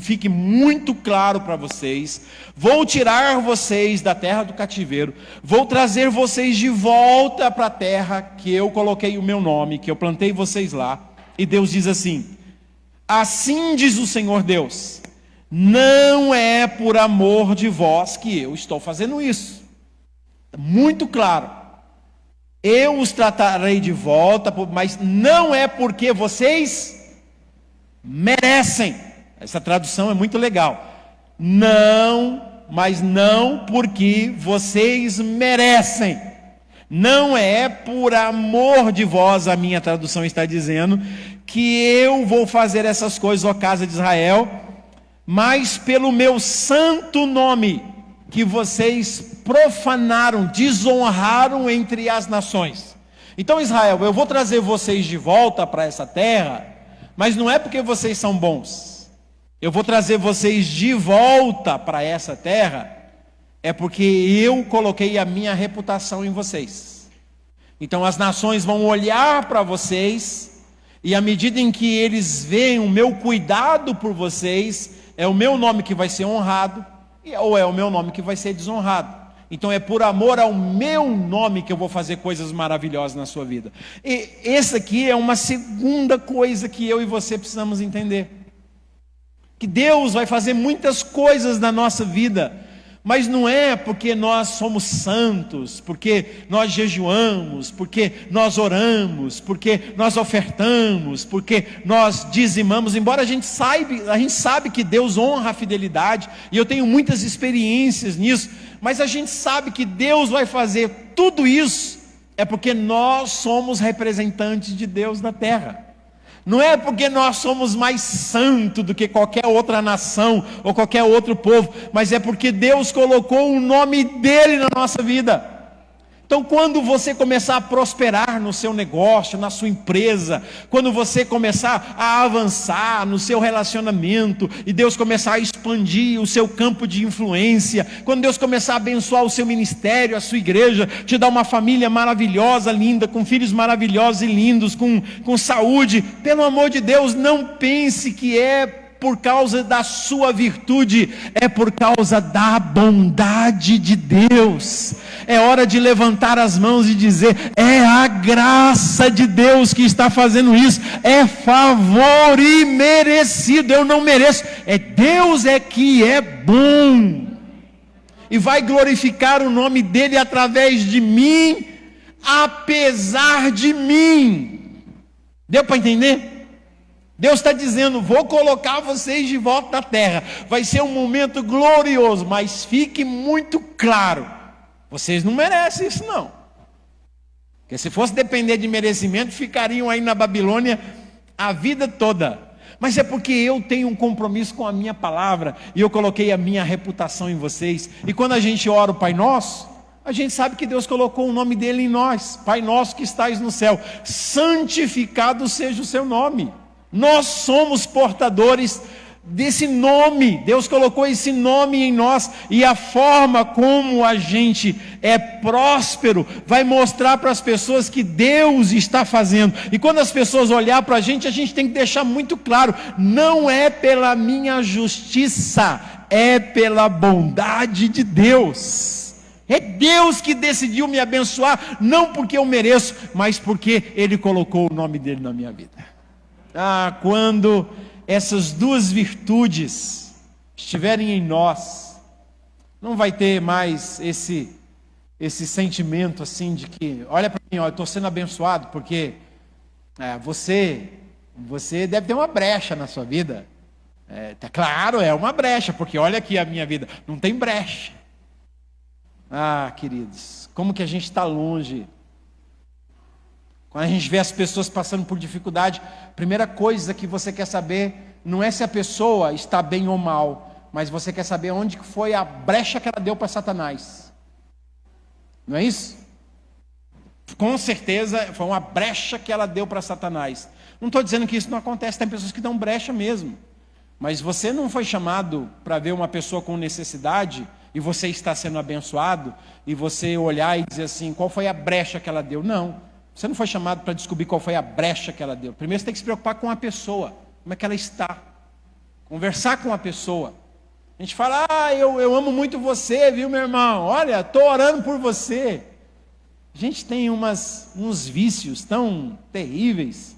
fique muito claro para vocês: vou tirar vocês da terra do cativeiro, vou trazer vocês de volta para a terra que eu coloquei o meu nome, que eu plantei vocês lá. E Deus diz assim: assim diz o Senhor Deus, não é por amor de vós que eu estou fazendo isso. Muito claro. Eu os tratarei de volta, mas não é porque vocês merecem. Essa tradução é muito legal. Não, mas não porque vocês merecem. Não é por amor de vós, a minha tradução está dizendo, que eu vou fazer essas coisas, ó casa de Israel, mas pelo meu santo nome, que vocês profanaram, desonraram entre as nações. Então, Israel, eu vou trazer vocês de volta para essa terra, mas não é porque vocês são bons. Eu vou trazer vocês de volta para essa terra, é porque eu coloquei a minha reputação em vocês. Então as nações vão olhar para vocês, e à medida em que eles veem o meu cuidado por vocês, é o meu nome que vai ser honrado, ou é o meu nome que vai ser desonrado. Então é por amor ao meu nome que eu vou fazer coisas maravilhosas na sua vida. E essa aqui é uma segunda coisa que eu e você precisamos entender. Que Deus vai fazer muitas coisas na nossa vida, mas não é porque nós somos santos, porque nós jejuamos, porque nós oramos, porque nós ofertamos, porque nós dizimamos. Embora a gente sabe que Deus honra a fidelidade, e eu tenho muitas experiências nisso, mas a gente sabe que Deus vai fazer tudo isso, é porque nós somos representantes de Deus na terra. Não é porque nós somos mais santos do que qualquer outra nação ou qualquer outro povo, mas é porque Deus colocou o nome dele na nossa vida. Então, quando você começar a prosperar no seu negócio, na sua empresa, quando você começar a avançar no seu relacionamento, e Deus começar a expandir o seu campo de influência, quando Deus começar a abençoar o seu ministério, a sua igreja, te dar uma família maravilhosa, linda, com filhos maravilhosos e lindos, com saúde, pelo amor de Deus, não pense que é por causa da sua virtude, é por causa da bondade de Deus. É hora de levantar as mãos e dizer: é a graça de Deus que está fazendo isso, é favor imerecido, eu não mereço, é Deus que é bom, e vai glorificar o nome dele através de mim, apesar de mim. Deu para entender? Deus está dizendo: vou colocar vocês de volta na terra, vai ser um momento glorioso, mas fique muito claro, vocês não merecem isso não, porque se fosse depender de merecimento, ficariam aí na Babilônia a vida toda, mas é porque eu tenho um compromisso com a minha palavra, e eu coloquei a minha reputação em vocês. E quando a gente ora o Pai Nosso, a gente sabe que Deus colocou o nome dele em nós. Pai nosso que estais no céu, santificado seja o seu nome. Nós somos portadores desse nome, Deus colocou esse nome em nós, e a forma como a gente é próspero vai mostrar para as pessoas que Deus está fazendo. E quando as pessoas olhar para a gente tem que deixar muito claro: não é pela minha justiça, é pela bondade de Deus. É Deus que decidiu me abençoar, não porque eu mereço, mas porque Ele colocou o nome dele na minha vida. Quando essas duas virtudes estiverem em nós, não vai ter mais esse sentimento assim de que, olha para mim, eu estou sendo abençoado porque Você deve ter uma brecha na sua vida. Tá claro, é uma brecha, porque olha aqui a minha vida, não tem brecha. Queridos, como que a gente está longe. Quando a gente vê as pessoas passando por dificuldade, a primeira coisa que você quer saber não é se a pessoa está bem ou mal, mas você quer saber onde foi a brecha que ela deu para Satanás. Não é isso? Com certeza foi uma brecha que ela deu para Satanás. Não estou dizendo que isso não acontece, tem pessoas que dão brecha mesmo. Mas você não foi chamado para ver uma pessoa com necessidade e você está sendo abençoado e você olhar e dizer assim, qual foi a brecha que ela deu? Não, você não foi chamado para descobrir qual foi a brecha que ela deu. Primeiro você tem que se preocupar com a pessoa, como é que ela está. Conversar com a pessoa. A gente fala, eu amo muito você, viu, meu irmão? Olha, estou orando por você. A gente tem uns vícios tão terríveis.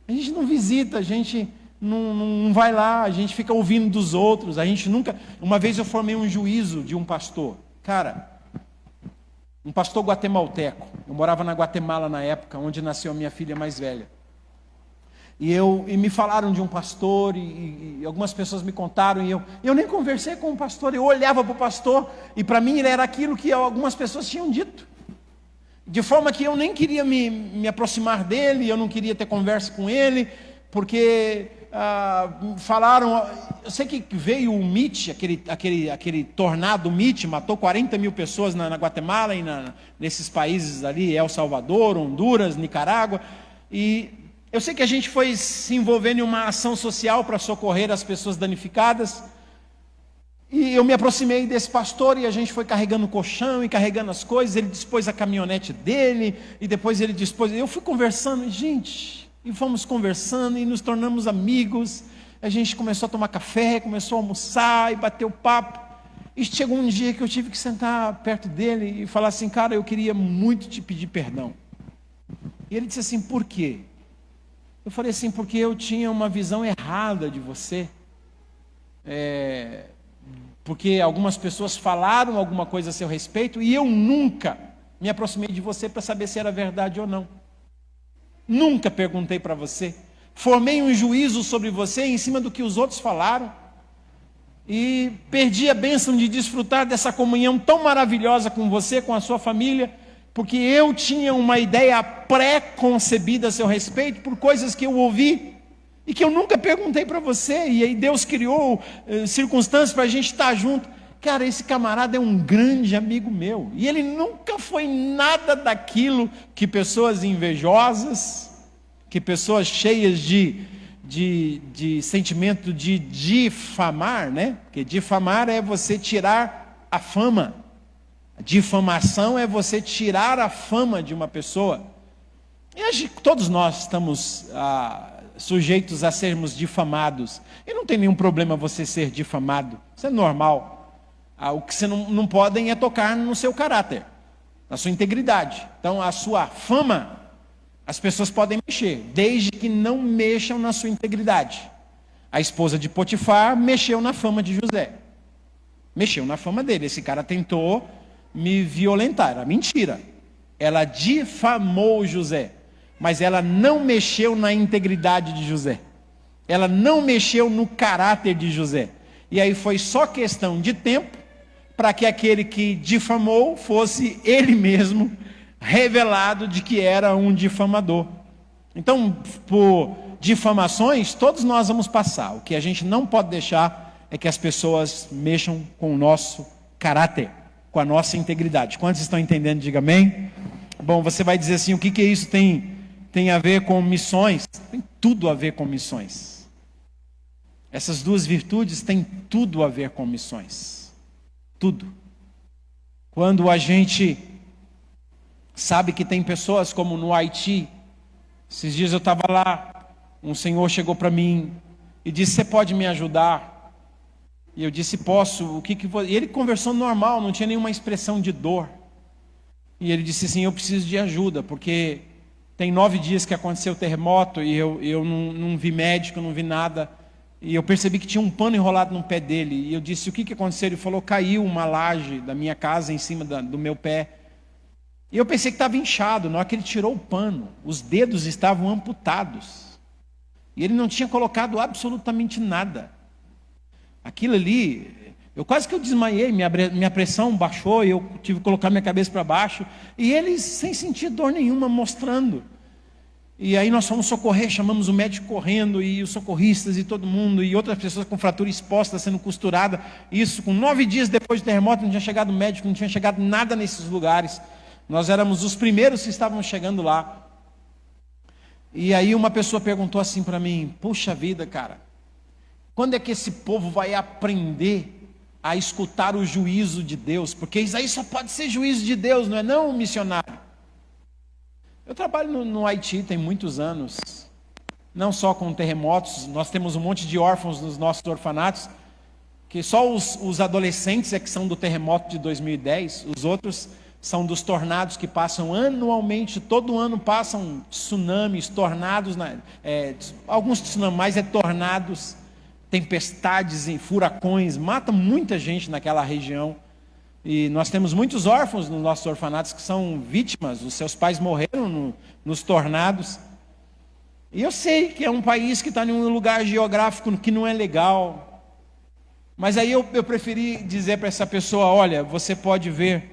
A gente não visita, a gente não vai lá, a gente fica ouvindo dos outros. A gente nunca... Uma vez eu formei um juízo de um pastor. Cara, um pastor guatemalteco. Eu morava na Guatemala na época, onde nasceu a minha filha mais velha. E me falaram de um pastor, e algumas pessoas me contaram, e eu nem conversei com o pastor, eu olhava para o pastor, e para mim ele era aquilo que algumas pessoas tinham dito. De forma que eu nem queria me aproximar dele, eu não queria ter conversa com ele, porque falaram... Eu sei que veio o Mitch, aquele tornado Mitch, matou 40 mil pessoas na Guatemala e nesses países ali, El Salvador, Honduras, Nicarágua, e eu sei que a gente foi se envolvendo em uma ação social para socorrer as pessoas danificadas, e eu me aproximei desse pastor e a gente foi carregando o colchão e carregando as coisas. Ele dispôs a caminhonete dele e depois ele dispôs... Eu fui conversando, e fomos conversando e nos tornamos amigos. A gente começou a tomar café, começou a almoçar e bater o papo. E chegou um dia que eu tive que sentar perto dele e falar assim, cara, eu queria muito te pedir perdão. E ele disse assim, por quê? Eu falei assim, porque eu tinha uma visão errada de você. Porque algumas pessoas falaram alguma coisa a seu respeito e eu nunca me aproximei de você para saber se era verdade ou não. Nunca perguntei para você. Formei um juízo sobre você em cima do que os outros falaram e perdi a bênção de desfrutar dessa comunhão tão maravilhosa com você, com a sua família, porque eu tinha uma ideia pré-concebida a seu respeito por coisas que eu ouvi e que eu nunca perguntei para você, e aí Deus criou circunstâncias para a gente estar junto. Cara, esse camarada é um grande amigo meu, e ele nunca foi nada daquilo que pessoas invejosas, que pessoas cheias de sentimento de difamar, né? Porque difamar é você tirar a fama, a difamação é você tirar a fama de uma pessoa, e todos nós estamos sujeitos a sermos difamados, e não tem nenhum problema você ser difamado, isso é normal. O que você não podem é tocar no seu caráter, na sua integridade. Então a sua fama, as pessoas podem mexer, desde que não mexam na sua integridade. A esposa de Potifar mexeu na fama de José, mexeu na fama dele. Esse cara tentou me violentar, era mentira. Ela difamou José, mas ela não mexeu na integridade de José, ela não mexeu no caráter de José. E aí foi só questão de tempo para que aquele que difamou fosse ele mesmo revelado de que era um difamador. Então, por difamações, todos nós vamos passar. O que a gente não pode deixar é que as pessoas mexam com o nosso caráter, com a nossa integridade. Quantos estão entendendo? Diga amém. Bom, você vai dizer assim, o que isso tem a ver com missões? Tem tudo a ver com missões. Essas duas virtudes têm tudo a ver com missões. Tudo. Quando a gente sabe que tem pessoas como no Haiti, esses dias eu estava lá, um senhor chegou para mim e disse, você pode me ajudar? E eu disse, posso. E ele conversou normal, não tinha nenhuma expressão de dor. E ele disse assim, eu preciso de ajuda, porque tem 9 dias que aconteceu o terremoto e eu não vi médico, não vi nada. E eu percebi que tinha um pano enrolado no pé dele. E eu disse, o que aconteceu? Ele falou, caiu uma laje da minha casa em cima do meu pé. E eu pensei que estava inchado. Na hora que ele tirou o pano, os dedos estavam amputados. E ele não tinha colocado absolutamente nada. Aquilo ali, eu quase que eu desmaiei, minha pressão baixou, eu tive que colocar minha cabeça para baixo. E ele, sem sentir dor nenhuma, mostrando. E aí nós fomos socorrer, chamamos o médico correndo, e os socorristas e todo mundo, e outras pessoas com fratura exposta, sendo costurada. Isso, com 9 dias depois do terremoto, não tinha chegado médico, não tinha chegado nada nesses lugares. Nós éramos os primeiros que estavam chegando lá. E aí uma pessoa perguntou assim para mim: puxa vida, cara, quando é que esse povo vai aprender a escutar o juízo de Deus? Porque isso aí só pode ser juízo de Deus, não é não, missionário? Eu trabalho no Haiti tem muitos anos, não só com terremotos. Nós temos um monte de órfãos nos nossos orfanatos, que só os adolescentes é que são do terremoto de 2010, os outros são dos tornados que passam anualmente, todo ano passam tsunamis, tornados, alguns tsunamis, mas tornados, tempestades e furacões, matam muita gente naquela região. E nós temos muitos órfãos nos nossos orfanatos que são vítimas, os seus pais morreram nos tornados. E eu sei que é um país que está em um lugar geográfico que não é legal, mas aí eu preferi dizer para essa pessoa: olha, você pode ver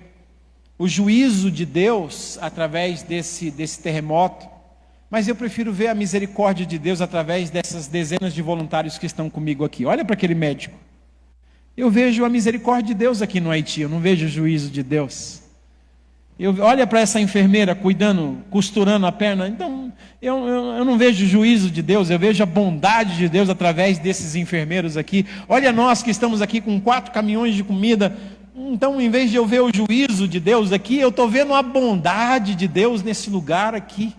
o juízo de Deus através desse terremoto, mas eu prefiro ver a misericórdia de Deus através dessas dezenas de voluntários que estão comigo aqui. Olha para aquele médico. Eu vejo a misericórdia de Deus aqui no Haiti, eu não vejo o juízo de Deus. Olha para essa enfermeira cuidando, costurando a perna. Então, eu não vejo o juízo de Deus, eu vejo a bondade de Deus através desses enfermeiros aqui. Olha nós que estamos aqui com 4 caminhões de comida. Então, em vez de eu ver o juízo de Deus aqui, eu estou vendo a bondade de Deus nesse lugar aqui.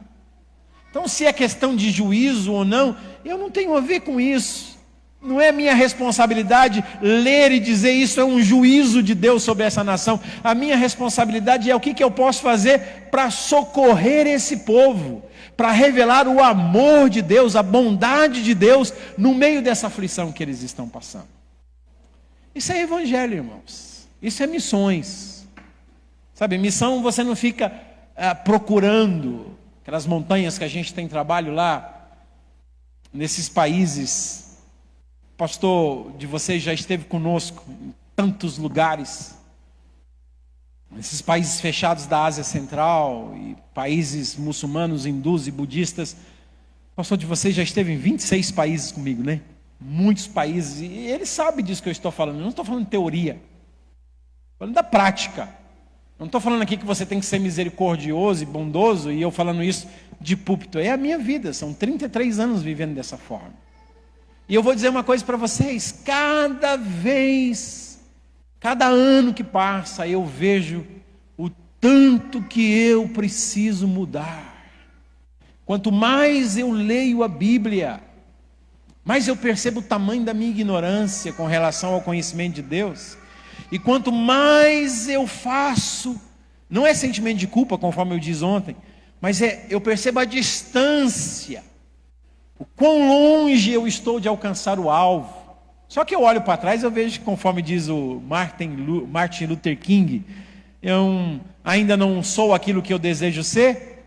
Então, se é questão de juízo ou não, eu não tenho a ver com isso. Não é minha responsabilidade ler e dizer isso é um juízo de Deus sobre essa nação. A minha responsabilidade é o que eu posso fazer para socorrer esse povo, para revelar o amor de Deus, a bondade de Deus no meio dessa aflição que eles estão passando. Isso é evangelho, irmãos. Isso é missões. Sabe, missão você não fica procurando aquelas montanhas que a gente tem trabalho lá, nesses países. O pastor de vocês já esteve conosco em tantos lugares, nesses países fechados da Ásia Central, e países muçulmanos, hindus e budistas. O pastor de vocês já esteve em 26 países comigo, né? Muitos países, e ele sabe disso que eu estou falando. Eu não estou falando de teoria, estou falando da prática. Eu não estou falando aqui que você tem que ser misericordioso e bondoso, e eu falando isso de púlpito. É a minha vida, são 33 anos vivendo dessa forma. E eu vou dizer uma coisa para vocês: cada ano que passa, eu vejo o tanto que eu preciso mudar. Quanto mais eu leio a Bíblia, mais eu percebo o tamanho da minha ignorância com relação ao conhecimento de Deus. E quanto mais eu faço, não é sentimento de culpa, conforme eu disse ontem, mas eu percebo a distância, o quão longe eu estou de alcançar o alvo. Só que eu olho para trás, eu vejo, conforme diz o Martin Luther King, eu ainda não sou aquilo que eu desejo ser,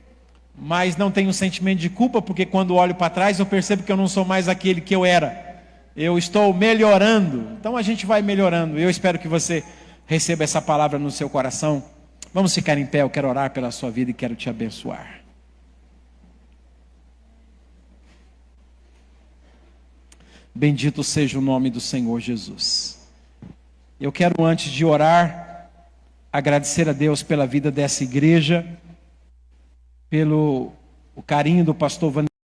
mas não tenho sentimento de culpa, porque quando olho para trás eu percebo que eu não sou mais aquele que eu era. Eu estou melhorando. Então a gente vai melhorando. Eu espero que você receba essa palavra no seu coração. Vamos ficar em pé, eu quero orar pela sua vida e quero te abençoar. Bendito seja o nome do Senhor Jesus. Eu quero, antes de orar, agradecer a Deus pela vida dessa igreja, pelo carinho do pastor Vanderlei.